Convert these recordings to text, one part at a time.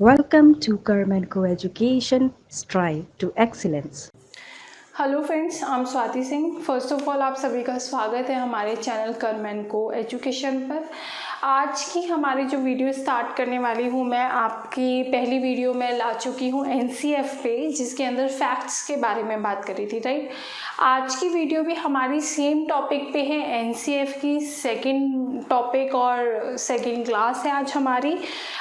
Welcome to Carmen Co-Education Strive to Excellence. Hello friends, I am Swati Singh. First of all आप सभी का स्वागत है हमारे चैनल करमेन को एजुकेशन पर। आज की हमारी जो वीडियो स्टार्ट करने वाली हूँ, मैं आपकी पहली वीडियो में ला चुकी हूँ एनसीएफ पे, जिसके अंदर फैक्ट्स के बारे में बात करी थी, राइट। आज की वीडियो भी हमारी सेम टॉपिक पे है, एनसीएफ की सेकंड टॉपिक और सेकंड क्लास है आज हमारी।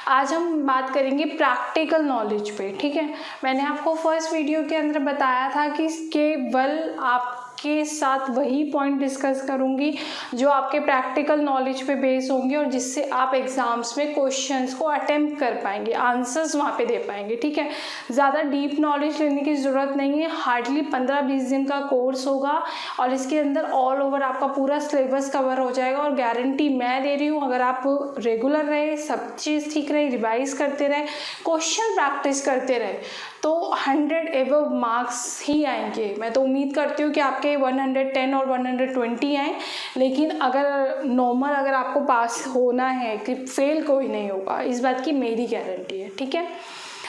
आज हम बात करेंगे प्रैक्टिकल नॉलेज पे, ठीक है। मैंने आपको फर्स्ट वीडियो के अंदर बताया था कि केवल आपके साथ वही पॉइंट डिस्कस करूंगी जो आपके प्रैक्टिकल नॉलेज पे बेस होंगे और जिससे आप एग्जाम्स में क्वेश्चंस को अटेम्प्ट कर पाएंगे, आंसर्स वहाँ पे दे पाएंगे, ठीक है। ज़्यादा डीप नॉलेज लेने की ज़रूरत नहीं है। हार्डली 15-20 दिन का कोर्स होगा और इसके अंदर ऑल ओवर आपका पूरा सिलेबस कवर हो जाएगा और गारंटी मैं दे रही हूँ, अगर आप रेगुलर रहे, सब चीज़ ठीक रहे, रिवाइज करते रहे, क्वेश्चन प्रैक्टिस करते रहे, तो 100 एबव मार्क्स ही आएंगे। मैं तो उम्मीद करती हूँ कि आपके 110 और 120 आएँ, लेकिन अगर आपको पास होना है, कि फेल कोई नहीं होगा, इस बात की मेरी गारंटी है, ठीक है।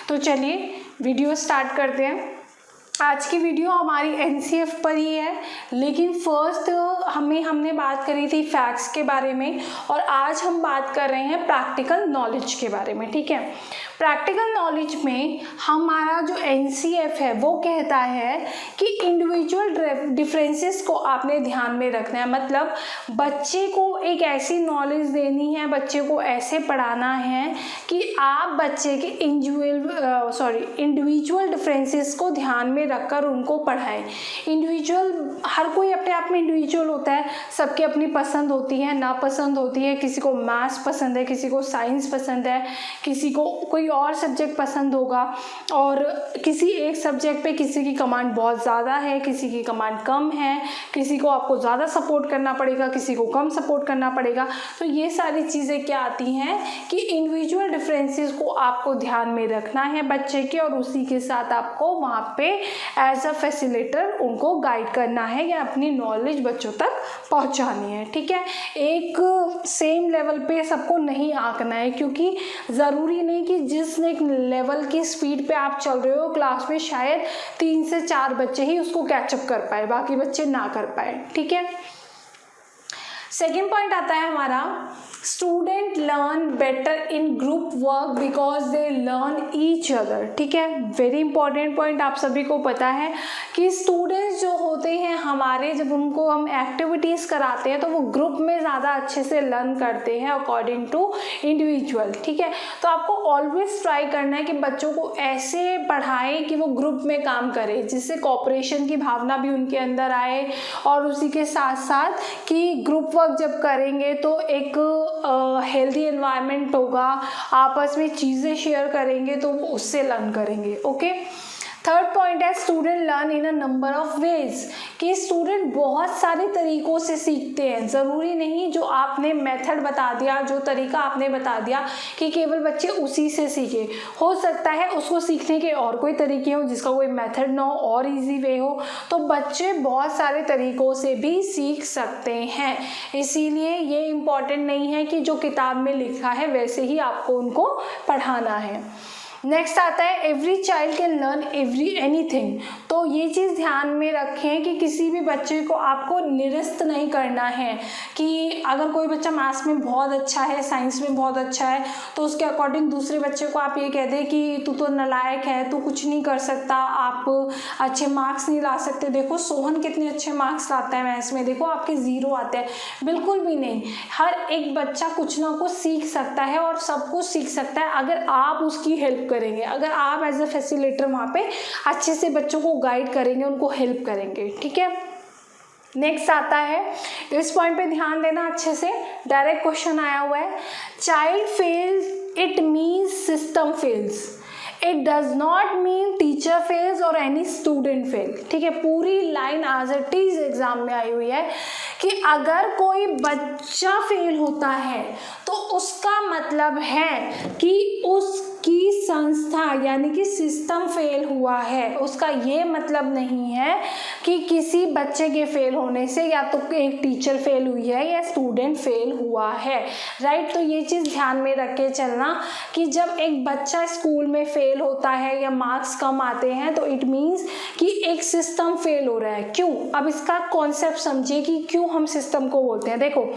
तो चलिए वीडियो स्टार्ट करते हैं। आज की वीडियो हमारी एनसीएफ पर ही है, लेकिन फर्स्ट हमने बात करी थी फैक्ट्स के बारे में और आज हम बात कर रहे हैं प्रैक्टिकल नॉलेज के बारे में, ठीक है। प्रैक्टिकल नॉलेज में हमारा जो एनसीएफ है वो कहता है कि इंडिविजुअल डिफरेंसेस को आपने ध्यान में रखना है। मतलब बच्चे को एक ऐसी नॉलेज देनी है, बच्चे को ऐसे पढ़ाना है कि आप बच्चे के इंडिविजुअल डिफरेंसेस को ध्यान में रखकर उनको पढ़ाएं। हर कोई अपने आप में इंडिविजुअल होता है, सबकी अपनी पसंद होती है, नापसंद होती है। किसी को मैथ्स पसंद है, किसी को साइंस पसंद है, किसी को कोई और सब्जेक्ट पसंद होगा, और किसी एक सब्जेक्ट पे किसी की कमांड बहुत ज़्यादा है, किसी की कमांड कम है, किसी को आपको ज़्यादा सपोर्ट करना पड़ेगा, किसी को कम सपोर्ट करना पड़ेगा। तो ये सारी चीज़ें क्या आती हैं कि इंडिविजुअल डिफरेंसेस को आपको ध्यान में रखना है बच्चे के, और उसी के साथ आपको वहाँ पे एज अ फैसिलिटेटर उनको गाइड करना है या अपनी नॉलेज बच्चों तक पहुँचानी है, ठीक है। एक सेम लेवल पे सबको नहीं आंकना है, क्योंकि ज़रूरी नहीं कि जिस एक लेवल की स्पीड पे आप चल रहे हो क्लास में शायद 3 से 4 बच्चे ही उसको कैचअप कर पाए, बाकी बच्चे ना कर पाए, ठीक है। सेकेंड पॉइंट आता है हमारा, student learn better in group work because they learn each other, ठीक है। Very important point. आप सभी को पता है कि स्टूडेंट्स जो होते हैं हमारे, जब उनको हम एक्टिविटीज़ कराते हैं तो वो ग्रुप में ज़्यादा अच्छे से लर्न करते हैं अकॉर्डिंग टू इंडिविजुअल, ठीक है। तो आपको ऑलवेज ट्राई करना है कि बच्चों को ऐसे पढ़ाएं कि वो ग्रुप में काम करें, जिससे कोऑपरेशन की भावना भी उनके अंदर आए, और उसी के साथ साथ कि ग्रुप वर्क जब करेंगे तो एक हेल्दी एनवायरनमेंट होगा, आपस में चीज़ें शेयर करेंगे तो वो उससे लर्न करेंगे, ओके। थर्ड पॉइंट है, student learn in a number of ways, कि स्टूडेंट बहुत सारे तरीकों से सीखते हैं। ज़रूरी नहीं जो आपने मेथड बता दिया, जो तरीका आपने बता दिया कि केवल बच्चे उसी से सीखे। हो सकता है उसको सीखने के और कोई तरीके हो जिसका कोई मेथड ना हो और इजी वे हो, तो बच्चे बहुत सारे तरीकों से भी सीख सकते हैं। इसीलिए ये इम्पॉर्टेंट नहीं है कि जो किताब में लिखा है वैसे ही आपको उनको पढ़ाना है। नेक्स्ट आता है, every child can learn anything. तो ये चीज़ ध्यान में रखें कि किसी भी बच्चे को आपको निरस्त नहीं करना है, कि अगर कोई बच्चा मैथ्स में बहुत अच्छा है, साइंस में बहुत अच्छा है, तो उसके अकॉर्डिंग दूसरे बच्चे को आप ये कह दें कि तू तो नालायक है, तू कुछ नहीं कर सकता, आप अच्छे मार्क्स नहीं ला सकते, देखो सोहन कितने अच्छे मार्क्स लाता है मैथ्स में, देखो आपके 0 आते हैं। बिल्कुल भी नहीं। हर एक बच्चा कुछ ना कुछ सीख सकता है और सब कुछ सीख सकता है अगर आप उसकी हेल्प करेंगे, अगर आप एज अ फैसिलिटेटर वहाँ पे अच्छे से बच्चों को गाइड करेंगे, उनको हेल्प करेंगे, ठीक है। नेक्स्ट आता है, इस पॉइंट पे ध्यान देना अच्छे से, डायरेक्ट क्वेश्चन आया हुआ है, child fails it means system fails, it does not mean teacher fails और एनी स्टूडेंट फेल, ठीक है। पूरी line as it is exam में आई हुई है कि अगर कोई बच्चा फेल होता है तो उसका मतलब है कि उसकी संस्था यानी कि सिस्टम फेल हुआ है, उसका ये मतलब नहीं है कि किसी बच्चे के फेल होने से या तो एक टीचर फेल हुई है या स्टूडेंट फेल हुआ है, राइट। तो ये चीज़ ध्यान में रख के चलना कि जब एक बच्चा स्कूल में फेल होता है या मार्क्स कम आते हैं तो इट मीन्स कि एक सिस्टम फेल हो रहा है। क्यों? अब इसका कॉन्सेप्ट समझिए कि क्यों हम सिस्टम को बोलते हैं। देखो,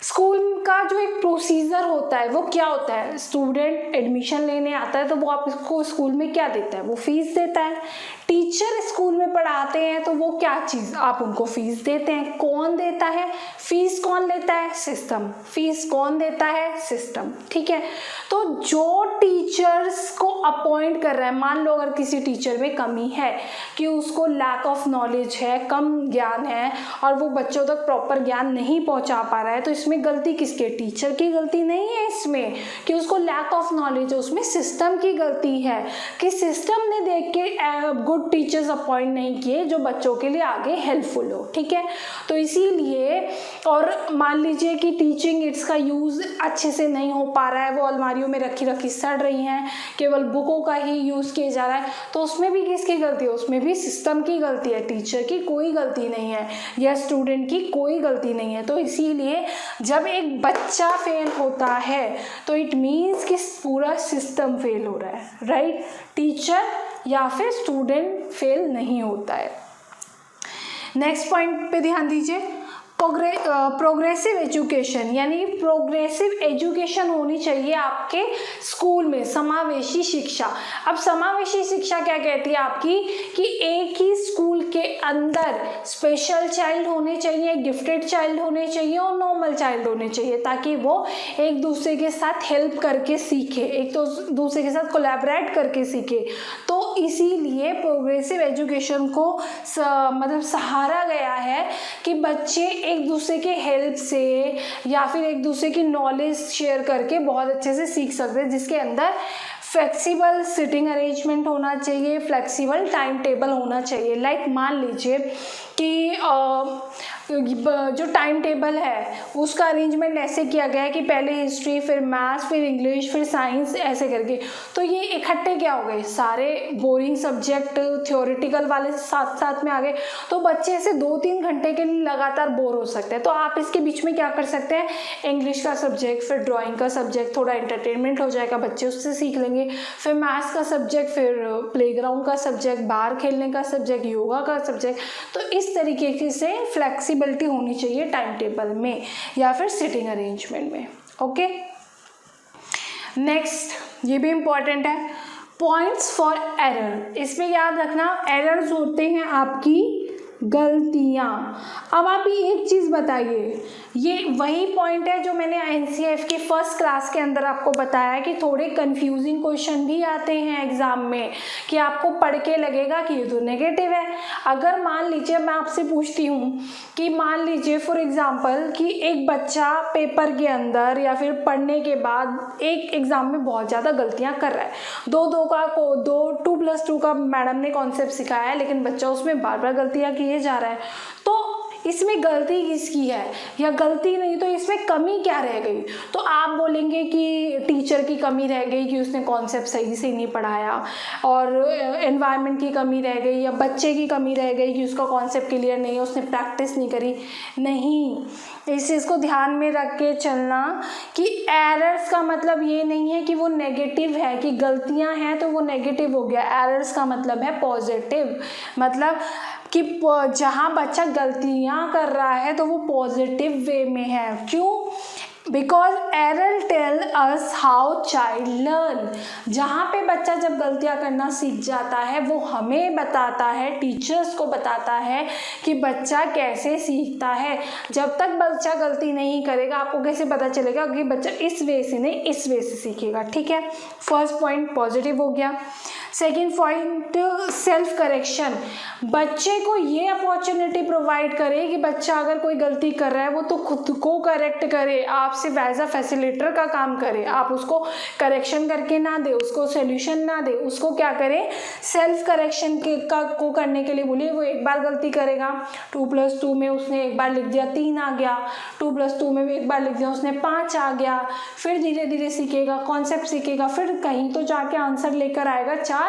स्कूल का जो एक प्रोसीजर होता है वो क्या होता है, स्टूडेंट एडमिशन लेने आता है तो वो आपको स्कूल में क्या देता है, वो फीस देता है। टीचर स्कूल में पढ़ाते हैं तो वो क्या चीज़, आप उनको फीस देते हैं। कौन देता है फीस, कौन लेता है, सिस्टम। फीस कौन देता है, सिस्टम, ठीक है। तो जो टीचर्स को अपॉइंट कर रहा है, मान लो अगर किसी टीचर में कमी है कि उसको लैक ऑफ नॉलेज है, कम ज्ञान है और वो बच्चों तक प्रॉपर ज्ञान नहीं पहुंचा पा रहा है, तो इसमें गलती किसकी, टीचर की गलती नहीं है इसमें कि उसको लैक ऑफ नॉलेज है, उसमें सिस्टम की गलती है कि सिस्टम ने देख के गुड टीचर्स अपॉइंट नहीं किए जो बच्चों के लिए आगे हेल्पफुल हो, ठीक है। तो इसीलिए, और मान लीजिए कि टीचिंग एड्स का यूज़ अच्छे से नहीं हो पा रहा है, वो अलमारियों में रखी रखी सड़ रही हैं, केवल बुकों का ही यूज़ किया जा रहा है, तो उसमें भी किसकी गलती है, उसमें भी सिस्टम की गलती है, टीचर की कोई गलती नहीं है या स्टूडेंट की कोई गलती नहीं है। तो इसीलिए जब एक बच्चा फेल होता है तो इट मीन्स कि पूरा सिस्टम फेल हो रहा है, राइट। टीचर या फिर स्टूडेंट फेल नहीं होता है। नेक्स्ट पॉइंट पे ध्यान दीजिए, प्रोग्रेसिव एजुकेशन, यानी प्रोग्रेसिव एजुकेशन होनी चाहिए आपके स्कूल में, समावेशी शिक्षा। अब समावेशी शिक्षा क्या कहती है आपकी कि एक ही स्कूल के अंदर स्पेशल चाइल्ड होने चाहिए, गिफ्टेड चाइल्ड होने चाहिए और नॉर्मल चाइल्ड होने चाहिए, ताकि वो एक दूसरे के साथ हेल्प करके सीखे, एक तो दूसरे के साथ कोलैबोरेट करके सीखे। तो इसीलिए प्रोग्रेसिव एजुकेशन को मतलब सहारा गया है कि बच्चे एक दूसरे के हेल्प से या फिर एक दूसरे की नॉलेज शेयर करके बहुत अच्छे से सीख सकते हैं, जिसके अंदर फ्लेक्सिबल सिटिंग अरेंजमेंट होना चाहिए, फ्लेक्सिबल टाइम टेबल होना चाहिए। लाइक मान लीजिए कि जो टाइम टेबल है उसका अरेंजमेंट ऐसे किया गया है कि पहले हिस्ट्री, फिर मैथ्स, फिर इंग्लिश, फिर साइंस, ऐसे करके, तो ये इकट्ठे क्या हो गए, सारे बोरिंग सब्जेक्ट थ्योरेटिकल वाले साथ साथ में आ गए, तो बच्चे ऐसे 2-3 घंटे के लिए लगातार बोर हो सकते हैं। तो आप इसके बीच में क्या कर सकते हैं, इंग्लिश का सब्जेक्ट, फिर ड्राइंग का सब्जेक्ट, थोड़ा एंटरटेनमेंट हो जाएगा, बच्चे उससे सीख लेंगे, फिर मैथ्स का सब्जेक्ट, फिर प्लेग्राउंड का सब्जेक्ट, बाहर खेलने का सब्जेक्ट, योगा का सब्जेक्ट। तो इस तरीके से फ्लेक्सिबिलिटी होनी चाहिए टाइम टेबल में या फिर सिटिंग अरेंजमेंट में, ओके। नेक्स्ट, ये भी इम्पॉर्टेंट है, पॉइंट्स फॉर एरर। इसमें याद रखना, एरर्स होते हैं आपकी गलतियाँ। अब आप एक चीज़ बताइए, ये वही पॉइंट है जो मैंने एनसीईआरटी की फर्स्ट क्लास के अंदर आपको बताया कि थोड़े कंफ्यूजिंग क्वेश्चन भी आते हैं एग्ज़ाम में, कि आपको पढ़ के लगेगा कि ये तो नेगेटिव है। अगर मान लीजिए मैं आपसे पूछती हूँ कि मान लीजिए फॉर एग्जांपल कि एक बच्चा पेपर के अंदर या फिर पढ़ने के बाद एक एग्ज़ाम में बहुत ज़्यादा गलतियाँ कर रहा है, 2+2 का मैडम ने कॉन्सेप्ट सिखाया है, लेकिन बच्चा उसमें बार बार गलतियाँ किए जा रहा है, तो इसमें गलती किसकी है, या गलती नहीं तो इसमें कमी क्या रह गई। तो आप बोलेंगे कि टीचर की कमी रह गई कि उसने कॉन्सेप्ट सही से नहीं पढ़ाया, और एनवायरनमेंट की कमी रह गई, या बच्चे की कमी रह गई कि उसका कॉन्सेप्ट क्लियर नहीं है, उसने प्रैक्टिस नहीं करी। नहीं, इस चीज़ को ध्यान में रख के चलना कि एरर्स का मतलब ये नहीं है कि वो नेगेटिव है, कि गलतियां हैं तो वो नेगेटिव हो गया। एरर्स का मतलब है पॉजिटिव, मतलब कि जहाँ बच्चा गलतियाँ कर रहा है तो वो पॉजिटिव वे में है। क्यों? Because error tell us how child learn. जहाँ पे बच्चा जब गलतियाँ करना सीख जाता है वो हमें बताता है, टीचर्स को बताता है कि बच्चा कैसे सीखता है। जब तक बच्चा गलती नहीं करेगा आपको कैसे पता चलेगा कि बच्चा इस वे से नहीं इस वे से सीखेगा। ठीक है, फर्स्ट पॉइंट पॉजिटिव हो गया। Second point, self correction. बच्चे को ये अपॉर्चुनिटी प्रोवाइड करे कि बच्चा अगर कोई गलती कर रहा है वो तो खुद को करेक्ट करे, आपसे एज अ फैसिलिटेटर का काम करे। आप उसको करेक्शन करके ना दे, उसको सोल्यूशन ना दे, उसको क्या करे, सेल्फ करेक्शन को करने के लिए बोलिए। वो एक बार गलती करेगा, 2+2 में उसने एक बार लिख दिया 3 आ गया, 2+2 में भी एक बार लिख दिया उसने 5 आ गया, फिर धीरे धीरे सीखेगा, कॉन्सेप्ट सीखेगा, फिर कहीं तो जाके आंसर लेकर आएगा 4।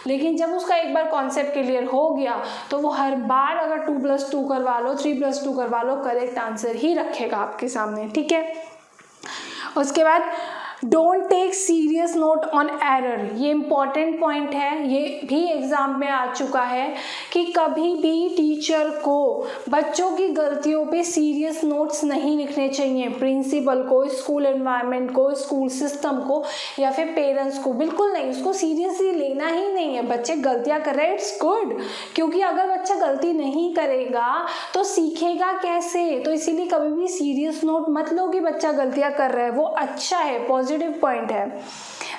लेकिन जब उसका एक बार कॉन्सेप्ट क्लियर हो गया तो वो हर बार अगर 2+2 करवा लो, 3+2 करवा लो, करेक्ट आंसर ही रखेगा आपके सामने, ठीक है। उसके बाद don't take serious note on error. ये इम्पॉर्टेंट पॉइंट है, ये भी एग्जाम में आ चुका है कि कभी भी टीचर को बच्चों की गलतियों पे सीरियस नोट्स नहीं लिखने चाहिए। प्रिंसिपल को, स्कूल एनवायरनमेंट को, स्कूल सिस्टम को या फिर पेरेंट्स को, बिल्कुल नहीं, उसको सीरियसली लेना ही नहीं है। बच्चे गलतियां कर रहे हैं, इट्स गुड, क्योंकि अगर बच्चा गलती नहीं करेगा तो सीखेगा कैसे। तो इसीलिए कभी भी सीरियस नोट मत लो कि बच्चा गलतियां कर रहा है, वो अच्छा है, पॉजिटिव पॉइंट है।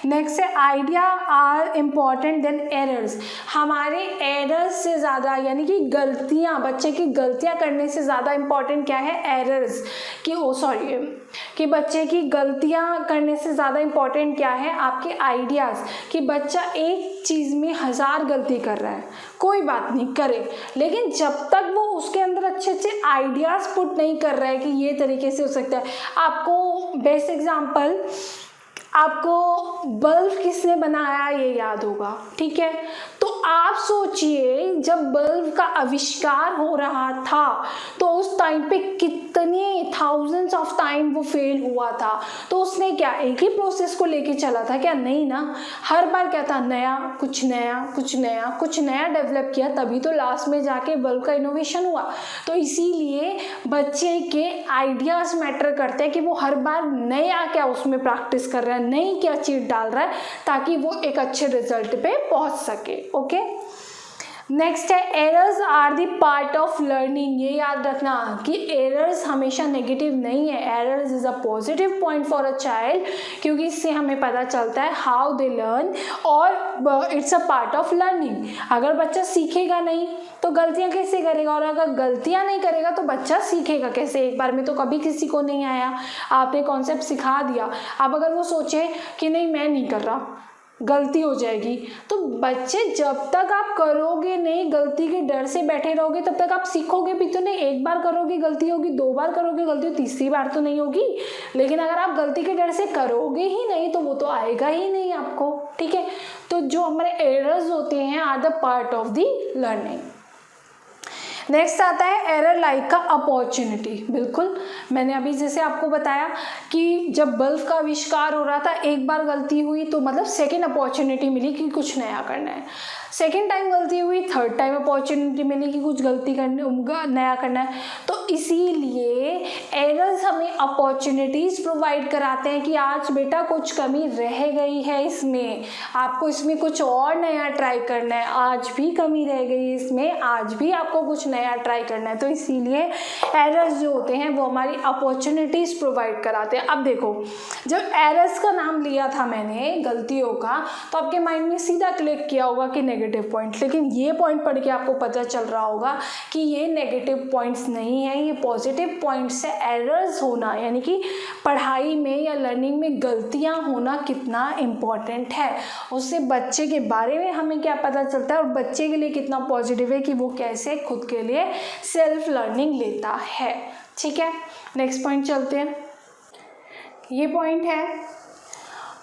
नेक्स्ट है idea are important than errors. हमारे एरर्स से ज़्यादा, यानी कि गलतियाँ, बच्चे की गलतियाँ करने से ज़्यादा इम्पॉर्टेंट क्या है, एरर्स कि बच्चे की गलतियाँ करने से ज़्यादा इम्पॉर्टेंट क्या है, आपके आइडियाज़। कि बच्चा एक चीज़ में 1000 गलती कर रहा है, कोई बात नहीं करे, लेकिन जब तक वो उसके अंदर अच्छे अच्छे आइडियाज़ पुट नहीं कर रहा है कि ये तरीके से हो सकता है। आपको बेस्ट एग्जांपल, आपको बल्ब किसने बनाया ये याद होगा, ठीक है। तो आप सोचिए जब बल्ब का आविष्कार हो रहा था तो उस टाइम पे कितने थाउजेंड्स ऑफ टाइम वो फेल हुआ था। तो उसने क्या एक ही प्रोसेस को लेके चला था क्या, नहीं ना, हर बार क्या था, नया कुछ नया कुछ नया कुछ नया डेवलप किया, तभी तो लास्ट में जाके बल्ब का इनोवेशन हुआ। तो इसीलिए बच्चे के आइडियाज़ मैटर करते हैं कि वो हर बार नया क्या उसमें प्रैक्टिस कर रहा है, नई क्या चीज़ डाल रहा है, ताकि वो एक अच्छे रिजल्ट पे पहुंच सके। ओके, नेक्स्ट है errors are the part of learning. ये याद रखना कि एरर्स हमेशा नेगेटिव नहीं है, errors is a positive point for a child, क्योंकि इससे हमें पता चलता है हाउ दे लर्न, और it's a part of learning. अगर बच्चा सीखेगा नहीं तो गलतियां कैसे करेगा, और अगर गलतियां नहीं करेगा तो बच्चा सीखेगा कैसे। एक बार में तो कभी किसी को नहीं आया, आपने कॉन्सेप्ट सिखा दिया, अब अगर वो सोचे कि नहीं मैं नहीं कर रहा, गलती हो जाएगी, तो बच्चे जब तक आप करोगे नहीं, गलती के डर से बैठे रहोगे, तब तक आप सीखोगे भी तो नहीं। एक बार करोगे गलती होगी, 2 बार करोगे गलती होगी, तीसरी बार तो नहीं होगी। लेकिन अगर आप गलती के डर से करोगे ही नहीं तो वो तो आएगा ही नहीं आपको, ठीक है। तो जो हमारे एरर्स होते हैं are the part of the learning. Next आता है एरर लाइक का अपॉर्चुनिटी। बिल्कुल, मैंने अभी जैसे आपको बताया कि जब बल्ब का आविष्कार हो रहा था, एक बार गलती हुई तो मतलब सेकेंड अपॉर्चुनिटी मिली कि कुछ नया करना है, सेकेंड टाइम गलती हुई, थर्ड टाइम अपॉर्चुनिटी मिली कि कुछ गलती करने नया करना है। तो इसीलिए एरर्स हमें अपॉर्चुनिटीज़ प्रोवाइड कराते हैं कि आज बेटा कुछ कमी रह गई है इसमें, आपको इसमें कुछ और नया ट्राई करना है, आज भी कमी रह गई इसमें, आज भी आपको कुछ नया ट्राई करना है। तो इसीलिए एरर्स जो होते हैं वो हमारी अपॉर्चुनिटीज़ प्रोवाइड कराते हैं। अब देखो, जब एरर्स का नाम लिया था मैंने, गलतियों का, तो आपके माइंड में सीधा क्लिक किया होगा कि नेगेटिव पॉइंट, लेकिन ये पॉइंट पढ़ के आपको पता चल रहा होगा कि ये नेगेटिव पॉइंट्स नहीं है, ये पॉजिटिव पॉइंट्स है। एरर्स होना यानी कि पढ़ाई में या लर्निंग में गलतियां होना कितना इम्पॉर्टेंट है, उससे बच्चे के बारे में हमें क्या पता चलता है और बच्चे के लिए कितना पॉजिटिव है कि वो कैसे खुद के लिए सेल्फ लर्निंग लेता है। ठीक है, नेक्स्ट पॉइंट चलते हैं। ये पॉइंट है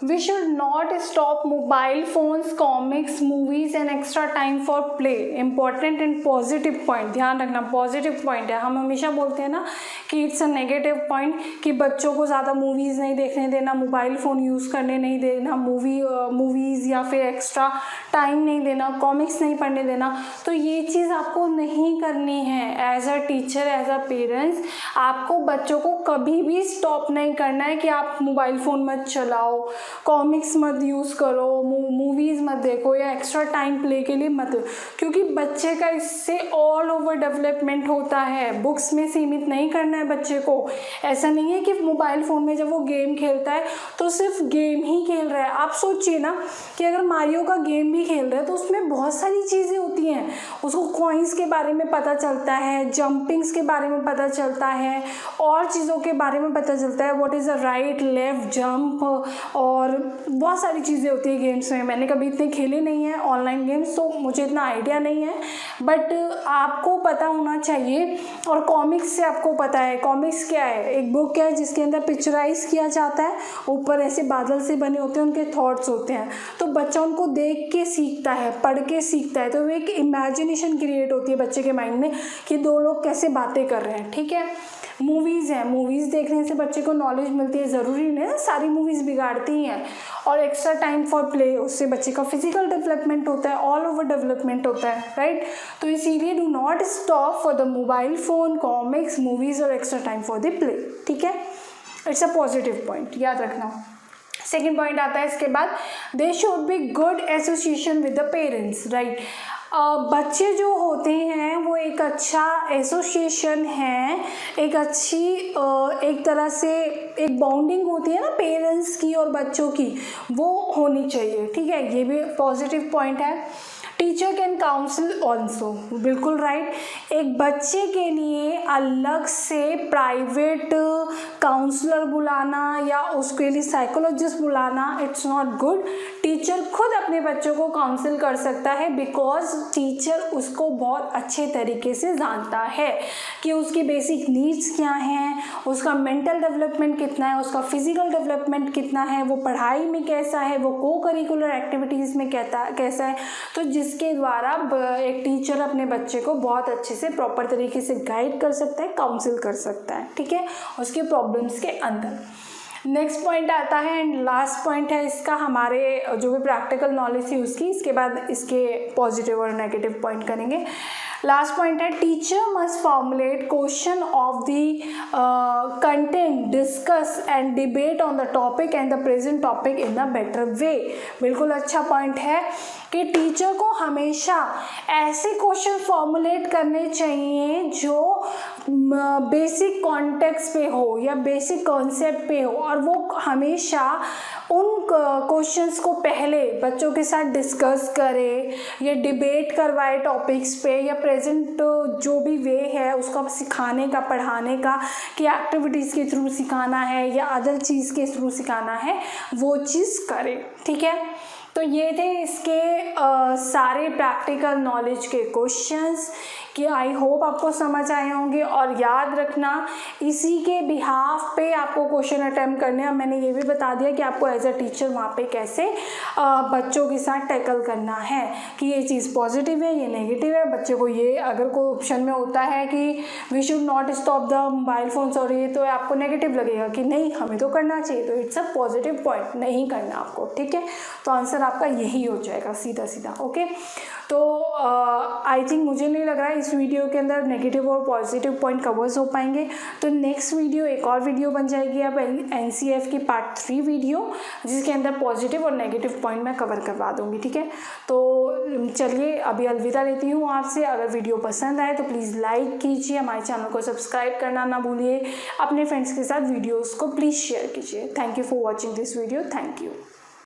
We should not stop mobile phones, comics, movies and extra time for play. Important and positive point, ध्यान रखना पॉजिटिव पॉइंट है। हम हमेशा बोलते हैं ना कि इट्स अ नेगेटिव पॉइंट कि बच्चों को ज़्यादा मूवीज़ नहीं देखने देना, मोबाइल फ़ोन यूज़ करने नहीं देना, मूवीज़ या फिर एक्स्ट्रा टाइम नहीं देना, कॉमिक्स नहीं पढ़ने देना। तो ये चीज़ आपको नहीं करनी है। As a teacher, as a parents, आपको बच्चों को कभी भी स्टॉप नहीं करना है कि आप मोबाइल फ़ोन मत चलाओ, कॉमिक्स मत यूज़ करो, मूवीज़ मत देखो या एक्स्ट्रा टाइम प्ले के लिए मत, क्योंकि बच्चे का इससे ऑल ओवर डेवलपमेंट होता है। बुक्स में सीमित नहीं करना है बच्चे को। ऐसा नहीं है कि मोबाइल फ़ोन में जब वो गेम खेलता है तो सिर्फ गेम ही खेल रहा है। आप सोचिए ना कि अगर मारियो का गेम भी खेल रहा है तो उसमें बहुत सारी चीज़ें होती हैं। उसको कॉइन्स के बारे में पता चलता है, जंपिंग्स के बारे में पता चलता है, और चीज़ों के बारे में पता चलता है, what is the right left jump, और बहुत सारी चीज़ें होती है गेम्स में। मैंने कभी इतने खेले नहीं हैं ऑनलाइन गेम्स, तो मुझे इतना आइडिया नहीं है, बट आपको पता होना चाहिए। और कॉमिक्स से आपको पता है कॉमिक्स क्या है, एक बुक है जिसके अंदर पिक्चराइज किया जाता है, ऊपर ऐसे बादल से बने होते हैं, उनके थॉट्स होते हैं, तो बच्चा उनको देख के सीखता है, पढ़ के सीखता है, तो वो एक इमेजिनेशन क्रिएट होती है बच्चे के माइंड में कि दो लोग कैसे बातें कर रहे हैं। ठीक है, मूवीज़ हैं, मूवीज़ देखने से बच्चे को नॉलेज मिलती है, ज़रूरी नहीं है सारी मूवीज़ बिगाड़ती हैं। और एक्स्ट्रा टाइम फॉर प्ले, उससे बच्चे का फिजिकल डेवलपमेंट होता है, ऑल ओवर डेवलपमेंट होता है, राइट। तो इसीलिए do not stop for the mobile phone, comics, movies और extra time for the play. ठीक है, इट्स अ पॉजिटिव पॉइंट, याद रखना। सेकेंड पॉइंट आता है इसके बाद, they should be good association with the parents, right. बच्चे जो होते हैं वो एक अच्छा एसोसिएशन है, एक अच्छी एक तरह से एक बॉन्डिंग होती है ना पेरेंट्स की और बच्चों की, वो होनी चाहिए। ठीक है, ये भी पॉजिटिव पॉइंट है। टीचर कैन काउंसिल ऑल्सो, बिल्कुल राइट। एक बच्चे के लिए अलग से प्राइवेट काउंसलर बुलाना या उसके लिए साइकोलॉजिस्ट बुलाना, इट्स नॉट गुड। टीचर खुद अपने बच्चों को काउंसिल कर सकता है, बिकॉज टीचर उसको बहुत अच्छे तरीके से जानता है कि उसकी बेसिक नीड्स क्या हैं, उसका मेंटल डेवलपमेंट कितना है, उसका फिजिकल डेवलपमेंट कितना है, वो पढ़ाई में कैसा है, वो को करिकुलर एक्टिविटीज़ में कैसा है। तो जिसके द्वारा एक टीचर अपने बच्चे को बहुत अच्छे से प्रॉपर तरीके से गाइड कर सकता है, काउंसिल कर सकता है। ठीक है, उसके प्रॉब्लम्स के अंदर। नेक्स्ट पॉइंट आता है एंड लास्ट पॉइंट है इसका, हमारे जो भी प्रैक्टिकल नॉलेज थी उसकी, इसके बाद इसके पॉजिटिव और नेगेटिव पॉइंट करेंगे। लास्ट पॉइंट है, teacher must formulate question of the content, discuss and debate on the topic and the present topic in a better way. बिल्कुल अच्छा पॉइंट है कि टीचर को हमेशा ऐसे क्वेश्चन फॉर्मुलेट करने चाहिए जो बेसिक कॉन्टेक्स्ट पे हो या बेसिक कॉन्सेप्ट पे हो, और वो हमेशा उन क्वेश्चंस को पहले बच्चों के साथ डिस्कस करे या डिबेट करवाए टॉपिक्स पे, या प्रेजेंट जो भी वे है उसका सिखाने का, पढ़ाने का, कि एक्टिविटीज़ के थ्रू सिखाना है या अदर चीज़ के थ्रू सिखाना है, वो चीज़ करे। ठीक है, तो ये थे इसके सारे प्रैक्टिकल नॉलेज के क्वेश्चंस कि आई होप आपको समझ आए होंगे। और याद रखना, इसी के बिहाफ पे आपको क्वेश्चन अटेम्प्ट करने हैं। मैंने ये भी बता दिया कि आपको एज अ टीचर वहाँ पे कैसे बच्चों के साथ टैकल करना है, कि ये चीज़ पॉजिटिव है, ये नेगेटिव है। बच्चे को ये अगर कोई ऑप्शन में होता है कि we should not stop the mobile phones, और ये तो आपको नेगेटिव लगेगा कि नहीं हमें तो करना चाहिए, तो इट्स अ पॉजिटिव पॉइंट, नहीं करना आपको। ठीक है, तो आंसर आपका यही हो जाएगा सीधा सीधा। ओके, तो आई थिंक मुझे नहीं लग रहा है इस वीडियो के अंदर नेगेटिव और पॉजिटिव पॉइंट कवर्स हो पाएंगे। तो नेक्स्ट वीडियो एक और वीडियो बन जाएगी अब एनसीएफ की पार्ट 3 वीडियो, जिसके अंदर पॉजिटिव और नेगेटिव पॉइंट मैं कवर करवा दूंगी। ठीक है, तो चलिए अभी अलविदा लेती हूँ आपसे। अगर वीडियो पसंद आए तो प्लीज़ लाइक कीजिए, हमारे चैनल को सब्सक्राइब करना ना भूलिए, अपने फ्रेंड्स के साथ वीडियोज़ को प्लीज़ शेयर कीजिए। Thank you for watching this video. Thank you.